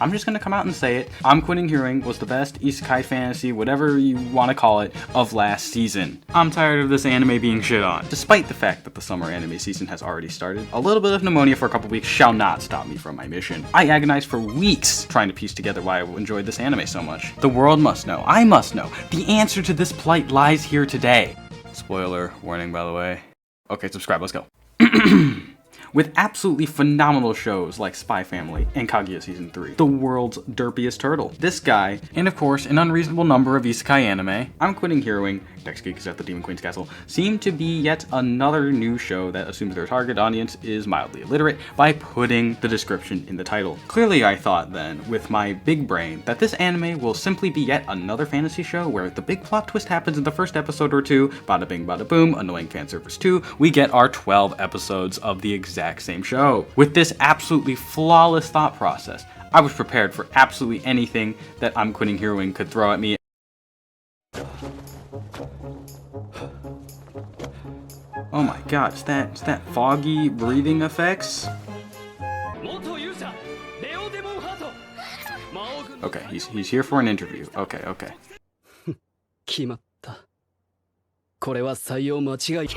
I'm just gonna come out and say it. I'm Quitting Heroing was the best isekai fantasy, whatever you want to call it, of last season. I'm tired of this anime being shit on. Despite the fact that the summer anime season has already started, a little bit of pneumonia for a couple weeks shall not stop me from my mission. I agonized for weeks trying to piece together why I enjoyed this anime so much. The world must know, I must know, the answer to this plight lies here today. Spoiler warning, by the way. Okay, subscribe, let's go. With absolutely phenomenal shows like Spy Family and Kaguya Season 3, the world's derpiest turtle. This guy, and of course an unreasonable number of isekai anime, I'm Quitting Heroing, Dex Geek is at the Demon Queen's Castle, seem to be yet another new show that assumes their target audience is mildly illiterate by putting the description in the title. Clearly I thought then, with my big brain, that this anime will simply be yet another fantasy show where the big plot twist happens in the first episode or two, bada bing bada boom, annoying fan service 2, we get our 12 episodes of the exact same show. With this absolutely flawless thought process, I was prepared for absolutely anything that I'm Quitting Heroing could throw at me. Oh my god, is that foggy breathing effects? Okay, he's here for an interview. Okay. 決まった。これは採用間違い。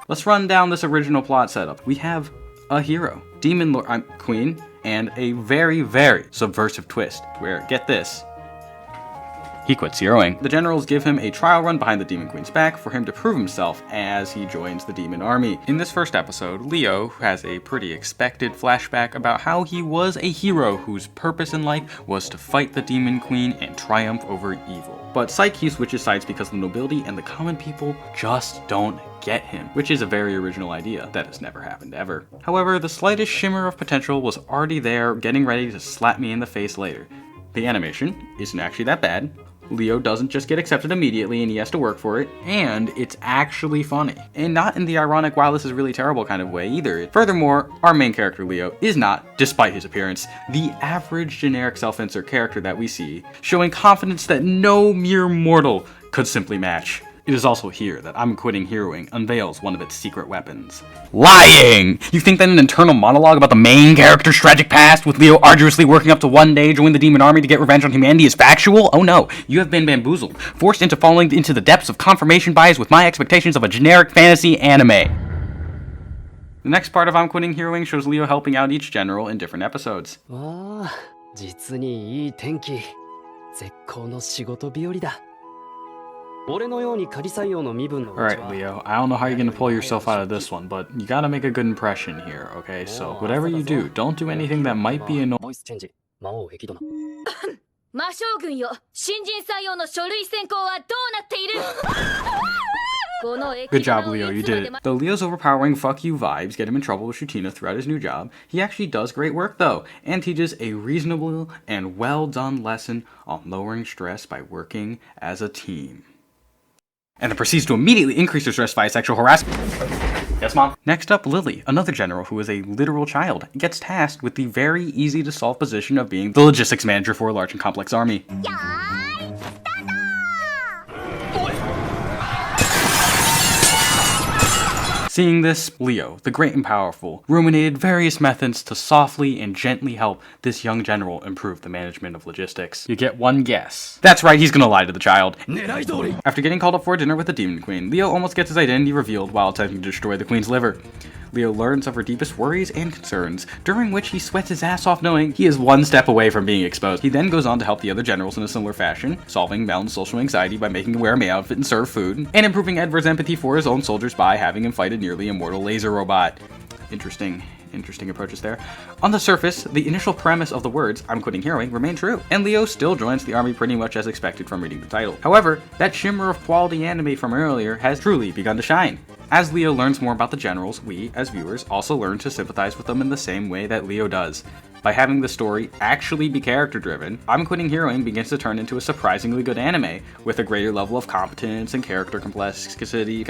Let's run down this original plot setup. We have a hero, Demon Lord, Queen, and a very, very subversive twist where, get this, he quits heroing. The generals give him a trial run behind the Demon Queen's back for him to prove himself as he joins the demon army. In this first episode, Leo has a pretty expected flashback about how he was a hero whose purpose in life was to fight the Demon Queen and triumph over evil. But Psyche switches sides because the nobility and the common people just don't get him, which is a very original idea that has never happened ever. However, the slightest shimmer of potential was already there, getting ready to slap me in the face later. The animation isn't actually that bad. Leo doesn't just get accepted immediately and he has to work for it, and it's actually funny. And not in the ironic, wow, this is really terrible kind of way either. Furthermore, our main character Leo is not, despite his appearance, the average generic self-insert character that we see, showing confidence that no mere mortal could simply match. It is also here that I'm Quitting Heroing unveils one of its secret weapons. Lying! You think that an internal monologue about the main character's tragic past, with Leo arduously working up to one day join the demon army to get revenge on humanity, is factual? Oh no, you have been bamboozled, forced into falling into the depths of confirmation bias with my expectations of a generic fantasy anime. The next part of I'm Quitting Heroing shows Leo helping out each general in different episodes. わあ、実にいい天気。絶好の仕事日和だ。 Alright, Leo, I don't know how you're gonna pull yourself out of this one, but you gotta make a good impression here, okay? So, whatever you do, don't do anything that might be annoying. Good job, Leo, you did it. Though Leo's overpowering fuck you vibes get him in trouble with Shutina throughout his new job, he actually does great work though, and teaches a reasonable and well done lesson on lowering stress by working as a team. And then proceeds to immediately increase her stress via sexual harassment. Yes, Mom? Next up, Lily, another general who is a literal child, gets tasked with the very easy to solve position of being the logistics manager for a large and complex army. Seeing this, Leo, the great and powerful, ruminated various methods to softly and gently help this young general improve the management of logistics. You get one guess. That's right, he's gonna lie to the child. After getting called up for a dinner with the Demon Queen, Leo almost gets his identity revealed while attempting to destroy the Queen's liver. Leo learns of her deepest worries and concerns, during which he sweats his ass off knowing he is one step away from being exposed. He then goes on to help the other generals in a similar fashion, solving Melon's social anxiety by making him wear a May outfit and serve food, and improving Edward's empathy for his own soldiers by having him fight a nearly immortal laser robot. Interesting approaches there. On the surface, the initial premise of the words, I'm Quitting Heroing, remain true, and Leo still joins the army pretty much as expected from reading the title. However, that shimmer of quality anime from earlier has truly begun to shine. As Leo learns more about the generals, we, as viewers, also learn to sympathize with them in the same way that Leo does. By having the story actually be character-driven, I'm Quitting Heroing begins to turn into a surprisingly good anime, with a greater level of competence and character complexity,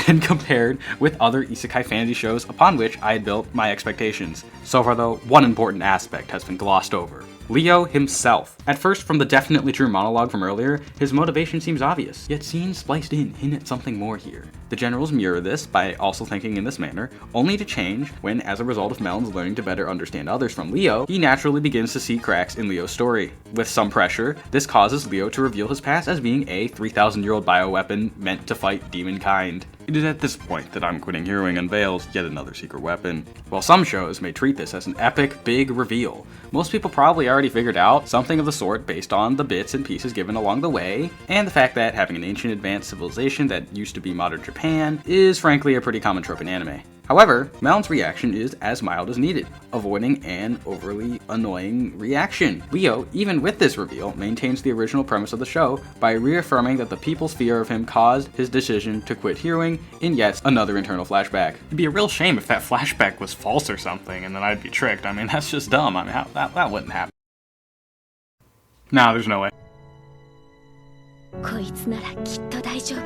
than compared with other isekai fantasy shows upon which I had built my expectations. So far though, one important aspect has been glossed over. Leo himself. At first, from the definitely true monologue from earlier, his motivation seems obvious, yet scenes spliced in hint at something more here. The generals mirror this by also thinking in this manner, only to change when, as a result of Melon's learning to better understand others from Leo, he naturally begins to see cracks in Leo's story. With some pressure, this causes Leo to reveal his past as being a 3,000-year-old bioweapon meant to fight demon kind. It is at this point that I'm Quitting Heroing unveils yet another secret weapon. While some shows may treat this as an epic, big reveal, most people probably already figured out something of the sort based on the bits and pieces given along the way, and the fact that having an ancient advanced civilization that used to be modern Japan is frankly a pretty common trope in anime. However, Melon's reaction is as mild as needed, avoiding an overly annoying reaction. Leo, even with this reveal, maintains the original premise of the show by reaffirming that the people's fear of him caused his decision to quit heroing in yet another internal flashback. It'd be a real shame if that flashback was false or something, and then I'd be tricked. I mean, that's just dumb. I mean, that wouldn't happen. Nah, there's no way. こいつならきっと大丈夫。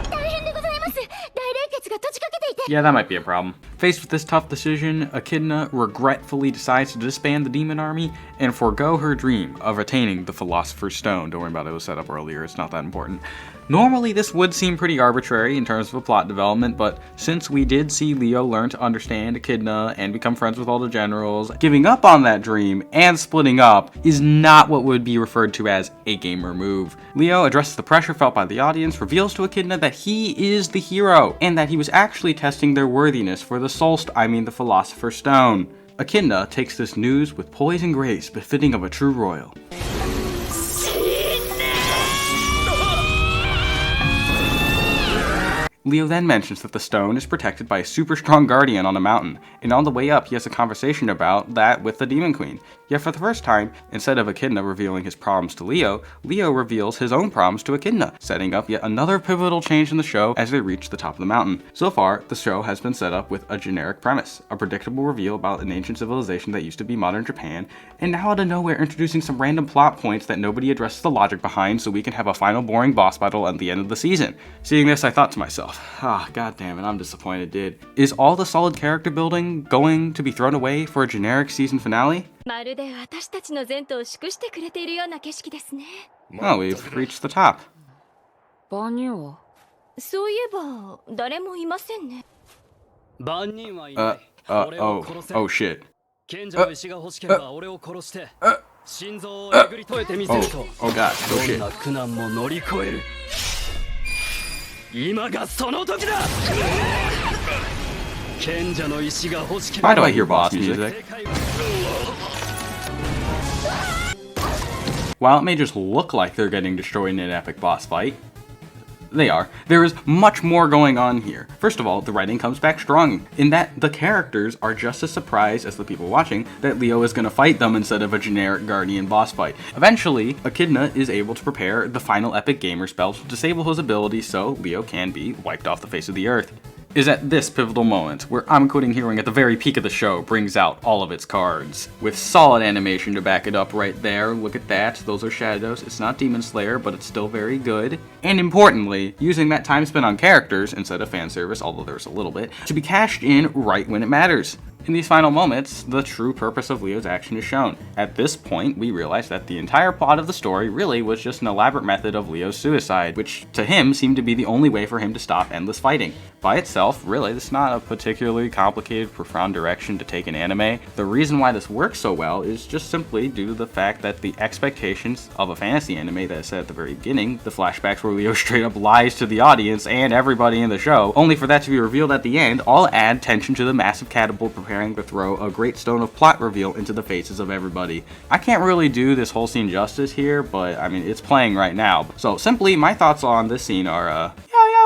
大変でございます。大冷血が閉じかけていて。 Yeah, that might be a problem. Faced with this tough decision, Echidna regretfully decides to disband the demon army and forego her dream of attaining the Philosopher's Stone. Don't worry about it, it was set up earlier, it's not that important. Normally, this would seem pretty arbitrary in terms of a plot development, but since we did see Leo learn to understand Echidna and become friends with all the generals, giving up on that dream and splitting up is not what would be referred to as a gamer move. Leo addresses the pressure felt by the audience, reveals to Echidna that he is the hero, and that he was actually testing their worthiness for the the Philosopher's Stone. Echidna takes this news with poise and grace befitting of a true royal. Leo then mentions that the stone is protected by a super strong guardian on a mountain, and on the way up he has a conversation about that with the Demon Queen. Yet for the first time, instead of Echidna revealing his problems to Leo, Leo reveals his own problems to Echidna, setting up yet another pivotal change in the show as they reach the top of the mountain. So far, the show has been set up with a generic premise, a predictable reveal about an ancient civilization that used to be modern Japan, and now out of nowhere introducing some random plot points that nobody addresses the logic behind so we can have a final boring boss battle at the end of the season. Seeing this, I thought to myself, god damn it, I'm disappointed, dude. Is all the solid character building going to be thrown away for a generic season finale? まるで私たちの前途を祝してくれているような景色ですね。 Oh, we've reached the top. 万人はそういえば誰もいませんね。万人はいない。Oh shit. 賢者の石が欲しければ俺を殺して、心臓をえぐり解いてみせると、 Oh god, oh ど shit. んな苦難も乗り越える。今がその時だ。賢者の石が欲しければ。 Why do I hear boss music? While it may just look like they're getting destroyed in an epic boss fight, they are. There is much more going on here. First of all, the writing comes back strong, in that the characters are just as surprised as the people watching that Leo is going to fight them instead of a generic Guardian boss fight. Eventually, Echidna is able to prepare the final epic gamer spell to disable his abilities so Leo can be wiped off the face of the earth. Is at this pivotal moment where I'm Quitting Heroing at the very peak of the show brings out all of its cards. With solid animation to back it up right there, look at that, those are shadows, it's not Demon Slayer, but it's still very good. And importantly, using that time spent on characters, instead of fan service, although there's a little bit, to be cashed in right when it matters. In these final moments, the true purpose of Leo's action is shown. At this point, we realize that the entire plot of the story really was just an elaborate method of Leo's suicide, which to him seemed to be the only way for him to stop endless fighting. By itself, really, this is not a particularly complicated, profound direction to take an anime. The reason why this works so well is just simply due to the fact that the expectations of a fantasy anime that I said at the very beginning, the flashbacks where Leo straight up lies to the audience and everybody in the show, only for that to be revealed at the end, all add tension to the massive catapult preparing to throw a great stone of plot reveal into the faces of everybody. I can't really do this whole scene justice here, but I mean, it's playing right now. So simply, my thoughts on this scene are, yeah,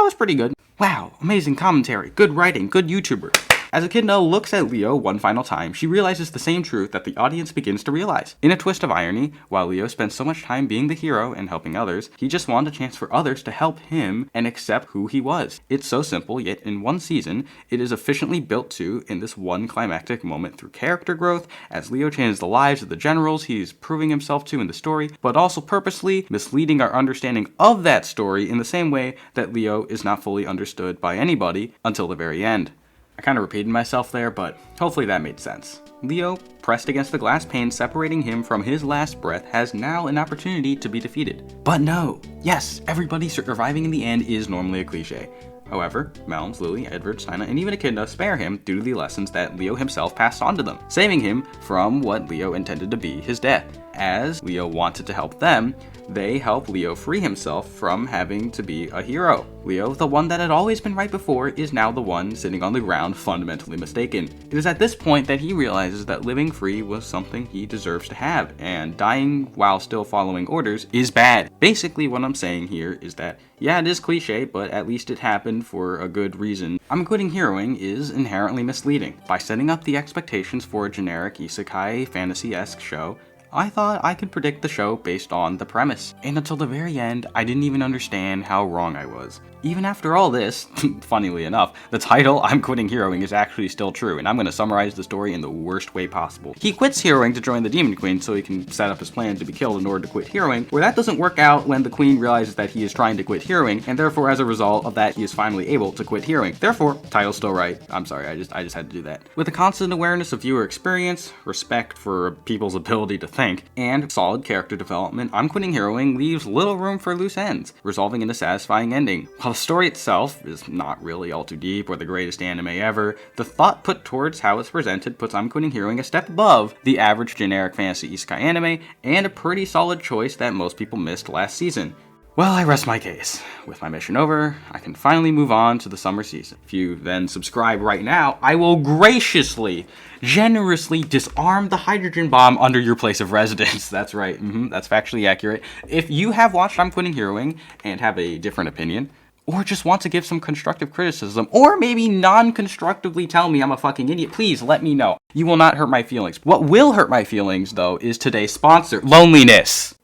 it was pretty good. Wow, amazing commentary, good writing, good YouTuber. As Echidna looks at Leo one final time, she realizes the same truth that the audience begins to realize. In a twist of irony, while Leo spends so much time being the hero and helping others, he just wanted a chance for others to help him and accept who he was. It's so simple, yet in one season, it is efficiently built to in this one climactic moment through character growth, as Leo changes the lives of the generals he's proving himself to in the story, but also purposely misleading our understanding of that story in the same way that Leo is not fully understood by anybody until the very end. I kind of repeated myself there, but hopefully that made sense. Leo, pressed against the glass pane separating him from his last breath, has now an opportunity to be defeated. But no! Yes, everybody surviving in the end is normally a cliche. However, Melms, Lily, Edward, Steina, and even Echidna spare him due to the lessons that Leo himself passed on to them, saving him from what Leo intended to be his death. As Leo wanted to help them, they help Leo free himself from having to be a hero. Leo, the one that had always been right before, is now the one sitting on the ground fundamentally mistaken. It is at this point that he realizes that living free was something he deserves to have, and dying while still following orders is bad. Basically what I'm saying here is that, yeah, it is cliche, but at least it happened for a good reason. I'm quitting heroing is inherently misleading. By setting up the expectations for a generic isekai fantasy-esque show, I thought I could predict the show based on the premise. And until the very end, I didn't even understand how wrong I was. Even after all this, funnily enough, the title, I'm Quitting Heroing, is actually still true, and I'm going to summarize the story in the worst way possible. He quits heroing to join the Demon Queen so he can set up his plan to be killed in order to quit heroing, where that doesn't work out when the Queen realizes that he is trying to quit heroing, and therefore as a result of that he is finally able to quit heroing. Therefore, title's still right. I'm sorry, I just had to do that. With a constant awareness of viewer experience, respect for people's ability to think, and solid character development, I'm Quitting Heroing leaves little room for loose ends, resolving in a satisfying ending. While the story itself is not really all too deep or the greatest anime ever, the thought put towards how it's presented puts I'm Quitting Heroing a step above the average generic fantasy isekai anime, and a pretty solid choice that most people missed last season. Well, I rest my case. With my mission over, I can finally move on to the summer season. If you then subscribe right now, I will graciously, generously disarm the hydrogen bomb under your place of residence. That's right, that's factually accurate. If you have watched I'm Quitting Heroing and have a different opinion, or just want to give some constructive criticism, or maybe non-constructively tell me I'm a fucking idiot, please let me know. You will not hurt my feelings. What will hurt my feelings, though, is today's sponsor, loneliness.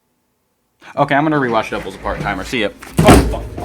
Okay, I'm gonna rewatch Doubles Apart Timer. See ya. Oh, fuck.